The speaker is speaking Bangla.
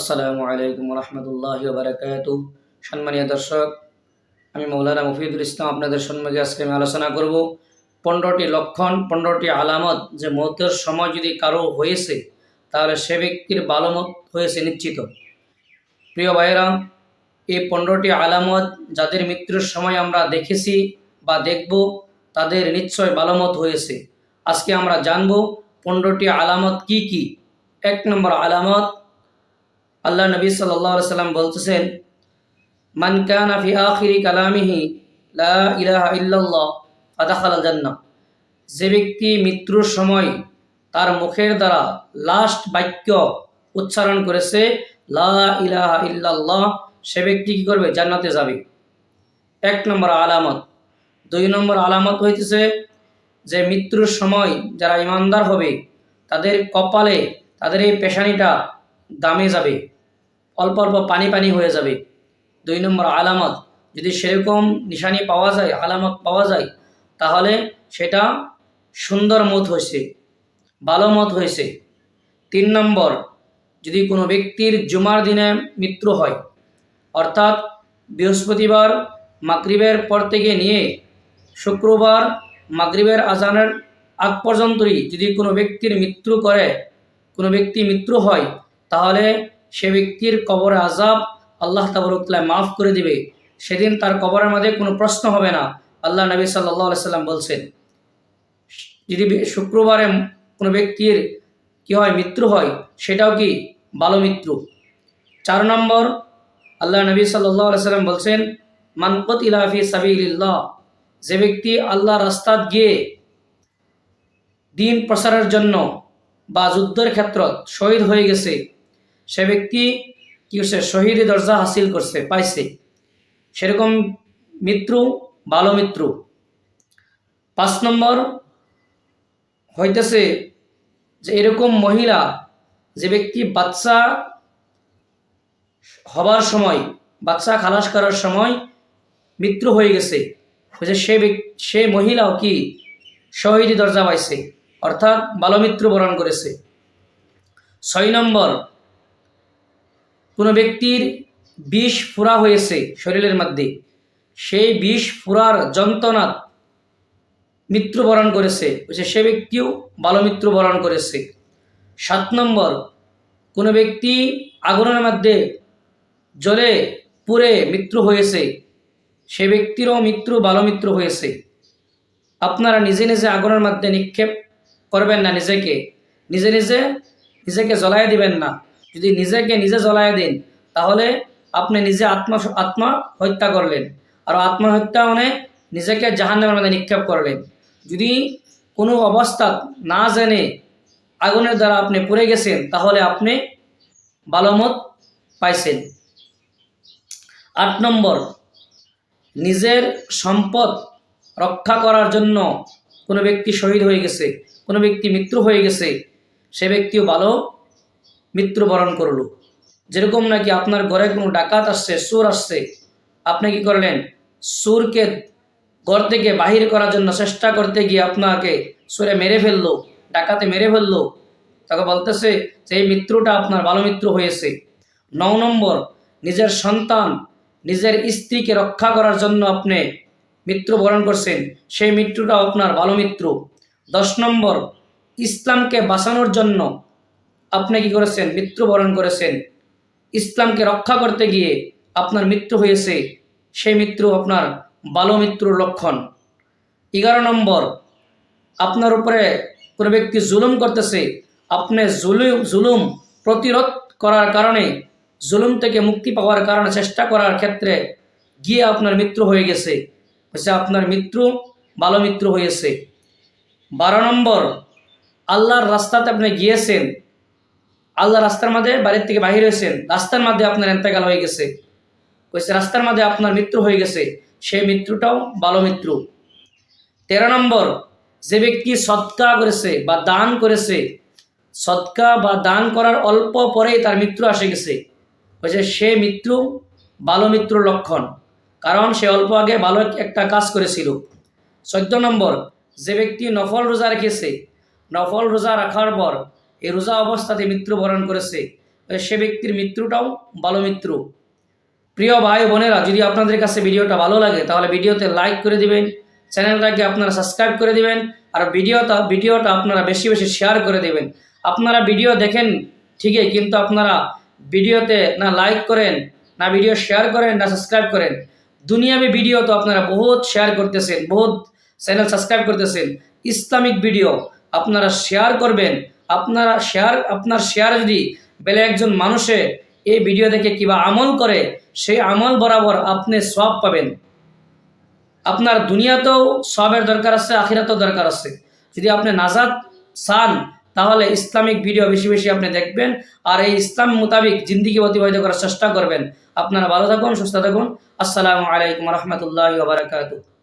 আসসালামু আলাইকুম রহমতুল্লাহি ওয়া বারাকাতুহু। সম্মানীয় দর্শক, আমি মৌলানা মুফিদুল ইসলাম আপনাদের সম্মুখে আজকে আমি আলোচনা করব 15টি লক্ষণ, 15টি আলামত যে মৌতের সময় যদি কারো হয়েছে তাহলে সে ব্যক্তির ভালো মত হয়েছে নিশ্চিত। প্রিয় ভাইয়েরা, এই 15টি আলামত যাদের মৃত্যুর সময় আমরা দেখেছি বা দেখব তাদের নিশ্চয় ভালো মত হয়েছে। আজকে আমরা জানব 15টি আলামত কি কি। 1 নম্বর আলামত, আল্লাহ নবী সাল্লাল্লাহু আলাইহি সাল্লাম বলতেছেন, মান কানা ফি আখিরি কালামিহি লা ইলাহা ইল্লাল্লাহ ফাদাখালাল জান্নাহ। যে ব্যক্তি মৃত্যুর সময় তার মুখের দ্বারা লাস্ট বাক্য উচ্চারণ করেছে লা ইলাহা ইল্লাল্লাহ, সে ব্যক্তি কি করবে? জান্নাতে যাবে। 1 নম্বর আলামত। 2 নম্বর আলামত হইতেছে যে মৃত্যুর সময় যারা ইমানদার হবে তাদের কপালে, তাদের এই পেশানিটা দামে যাবে, অল্প অল্প পানি পানি হয়ে যাবে। 2 নম্বর আলামত। যদি সেরকম নিশানি পাওয়া যায়, আলামত পাওয়া যায়, তাহলে সেটা সুন্দর মত হয়েছে, ভালো মত হয়েছে। 3 নম্বর, যদি কোনো ব্যক্তির জুমার দিনে মৃত্যু হয়, অর্থাৎ বৃহস্পতিবার মাগরিবের পর থেকে নিয়ে শুক্রবার মাগরিবের আজানের আগ পর্যন্তই যদি কোনো ব্যক্তির মৃত্যু হয়, তাহলে সে ব্যক্তির কবরে আযাব আল্লাহ তাবারক তাআলা মাফ করে দিবে। সেদিন তার কবরের মধ্যে কোনো প্রশ্ন হবে না। আল্লাহ নবী সাল্লাল্লাহু আলাইহি সাল্লাম বলছেন, যদি শুক্রবারে কোনো ব্যক্তির কি হয়, মৃত্যু হয়, সেটাও কি ভালো মৃত্যু। 4 নম্বর, আল্লাহ নবী সাল্লাল্লাহু আলাইহি সাল্লাম বলছেন, মান কুতিলা ফি সাবিলিল্লাহ, যে ব্যক্তি আল্লাহর রাস্তায় গিয়ে দিন প্রচারের জন্য বা যুদ্ধের ক্ষেত্রে শহীদ হয়ে গেছে, সে ব্যক্তি কি করছে? শহীদ দরজা হাসিল করছে, পাইছে। সেরকম মৃত্যু ভালো মৃত্যু। 5 নম্বর হইতেছে যে এরকম মহিলা, যে ব্যক্তি বাচ্চা হবার সময়, বাচ্চা খালাস করার সময় মৃত্যু হয়ে গেছে, সে মহিলাও কি শহীদ দরজা পাইছে, অর্থাৎ ভালো মৃত্যু বরণ করেছে। 6 নম্বর, কোনো ব্যক্তির বিষ ফুরা হয়েছে শরীরের মধ্যে, সেই বিষ ফুরার যন্ত্রণা মৃত্যুবরণ করেছে, সে ব্যক্তিও ভালো মৃত্যুবরণ করেছে। 7 নম্বর, কোনো ব্যক্তি আগুনের মধ্যে জ্বলে পুড়ে মৃত্যু হয়েছে, সে ব্যক্তিরও মৃত্যু ভালো মৃত্যু হয়েছে। আপনারা নিজে নিজে আগুনের মধ্যে নিক্ষেপ করবেন না, নিজেকে জ্বলাই দিবেন না। যদি নিজেকে নিজে জ্বলাই দেন, তাহলে আপনি নিজে আত্মহত্যা করলেন, আর আত্মহত্যা মানে নিজেকে জাহান্নামের মধ্যে নিক্ষেপ করলেন। যদি কোনো অবস্থা না জেনে আগুনের দ্বারা আপনি পুড়ে গেছেন, তাহলে আপনি ভালো মত পাইছেন। 8 নম্বর, নিজের সম্পদ রক্ষা করার জন্য কোনো ব্যক্তি শহীদ হয়ে গেছে, কোনো ব্যক্তি মৃত্যু হয়ে গেছে, সে ব্যক্তিও ভালো মৃত্যুবরণ করলো। যেরকম নাকি আপনার ঘরে কোনো ডাকাত আসছে, চোর আসছে, আপনি কি করলেন? চোরকে ঘর থেকে বাহির করার জন্য চেষ্টা করতে গিয়ে আপনাকে চোরে মেরে ফেললো, ডাকাতে মেরে ফেললো, তাকে বলতেছে যে এই মৃত্যুটা আপনার ভালো মৃত্যু হয়েছে। 9 নম্বর, নিজের সন্তান, নিজের স্ত্রীকে রক্ষা করার জন্য আপনি মৃত্যুবরণ করছেন, সেই মৃত্যুটাও আপনার ভালো মৃত্যু। 10 নম্বর, ইসলামকে বাঁচানোর জন্য আপনি কি করেছেন? মৃত্যুবরণ করেছেন। ইসলামকে রক্ষা করতে গিয়ে আপনার মৃত্যু হয়েছে, সেই মৃত্যু আপনার ভালো মৃত্যুর লক্ষণ। 11 নম্বর, আপনার উপরে কোনো ব্যক্তি জুলুম করতেছে, আপনি জুলুম প্রতিরোধ করার কারণে, জুলুম থেকে মুক্তি পাওয়ার কারণে চেষ্টা করার ক্ষেত্রে গিয়ে আপনার মৃত্যু হয়ে গেছে, আপনার মৃত্যু ভালো মৃত্যু হয়েছে। 12 নম্বর, আল্লাহর রাস্তাতে আপনি গিয়েছেন, আল্লাহ রাস্তার মধ্যে বাড়ির থেকে বাহির হয়েছেন, রাস্তার মধ্যে আপনার ইন্তেকাল হয়ে গেছে, রাস্তার মধ্যে আপনার মৃত্যু হয়ে গেছে, সেই মৃত্যুটাও ভালো মৃত্যু। 13 নম্বর, যে ব্যক্তি সদকা করেছে বা দান করেছে, সদকা বা দান করার অল্প পরেই তার মৃত্যু আসে গেছে, সে মৃত্যু ভালো মৃত্যুর লক্ষণ, কারণ সে অল্প আগে ভালো একটা কাজ করেছিল। 14 নম্বর, যে ব্যক্তি নফল রোজা রেখেছে, নফল রোজা রাখার পর এই রোজা অবস্থাতে মৃত্যুবরণ করেছে, সে ব্যক্তির মৃত্যুটাও ভালো মৃত্যু। প্রিয় ভাই বোনেরা, যদি আপনাদের কাছে ভিডিওটা ভালো লাগে তাহলে ভিডিওতে লাইক করে দিবেন, চ্যানেলটাকে আপনারা সাবস্ক্রাইব করে দিবেন, আর ভিডিওটা আপনারা বেশি বেশি শেয়ার করে দিবেন। আপনারা ভিডিও দেখেন ঠিকই, কিন্তু আপনারা ভিডিওতে না লাইক করেন, না ভিডিও শেয়ার করেন, না সাবস্ক্রাইব করেন। দুনিয়াবি ভিডিও তো আপনারা বহুত শেয়ার করতেছেন, বহুত চ্যানেল সাবস্ক্রাইব করতেছেন। ইসলামিক ভিডিও আপনারা শেয়ার করবেন। আপনার শেয়ার যদি বেলে একজন মানুষে এই ভিডিও দেখে কিবা আমল করে, সেই আমল বরাবর আপনি সওয়াব পাবেন। আপনার দুনিয়াতেও সওয়াবের দরকার আছে, আখিরাতেও দরকার আছে। যদি আপনি নাজাত চান তাহলে ইসলামিক ভিডিও বেশি বেশি আপনি দেখবেন, আর এই ইসলাম মোতাবিক জিন্দিগি অতিবাহিত করার চেষ্টা করবেন। আপনারা ভালো থাকুন, সুস্থ থাকুন। আসসালামু আলাইকুম রহমতুল্লাহি ওয়া বারাকাতুহু।